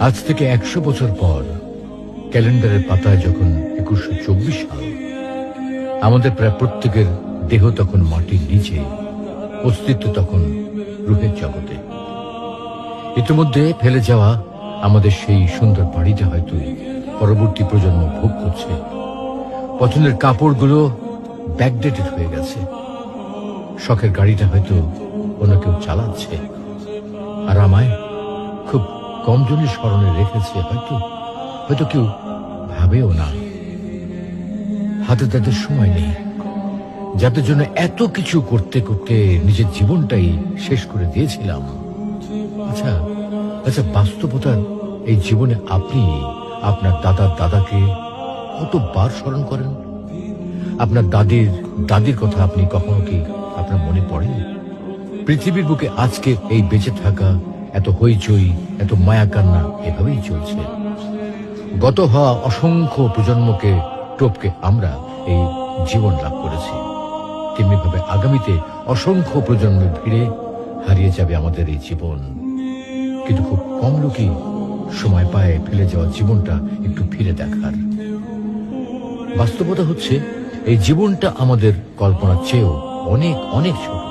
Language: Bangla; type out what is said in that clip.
আজ থেকে 100 বছর পর ক্যালেন্ডারের পাতায় যখন 2124 সাল, আমাদের প্রায় প্রত্যেকের দেহ তখন মাটির নিচে, অস্তিত্ব তখন রূহের জগতে। ইতিমধ্যে ফেলে যাওয়া আমাদের সেই সুন্দর বাড়িটা হয়তো পরবর্তী প্রজন্ম ভোগ করছে। পছন্দের কাপড়গুলো ব্যাকডেটেড হয়ে গেছে। শখের গাড়িটা হয়তো কোনো কেউ চালাচ্ছে, আর আমায় খুব কম জনের স্মরণে রেখেছে, হয়তো কেউ ভাবেও না। হাতে তাদের সময় নেই, যাদের জন্য এত কিছু করতে করতে নিজের জীবনটাই শেষ করে দিয়েছিলাম। আচ্ছা, বাস্তবতার এই জীবনে আপনি আপনার দাদার দাদাকে কতবার স্মরণ করেন? আপনার দাদির কথা আপনি কখনো কি আপনার মনে পড়ে? পৃথিবীর বুকে আজকে এই বেঁচে থাকা, এত হইচই, এত মায়া কান্না এভাবেই চলছে। গত হওয়া অসংখ্য প্রজন্মকে টপকে আমরা এই জীবন লাভ করেছি। তেমনিভাবে আগামীতে অসংখ্য প্রজন্মের ভিড়ে হারিয়ে যাবে আমাদের এই জীবন। কিন্তু খুব কম লোকই সময় পায় ফেলে যাওয়া জীবনটা একটু ফিরে দেখার। বাস্তবতা হচ্ছে এই জীবনটা আমাদের কল্পনার চেয়েও অনেক অনেক ছোট।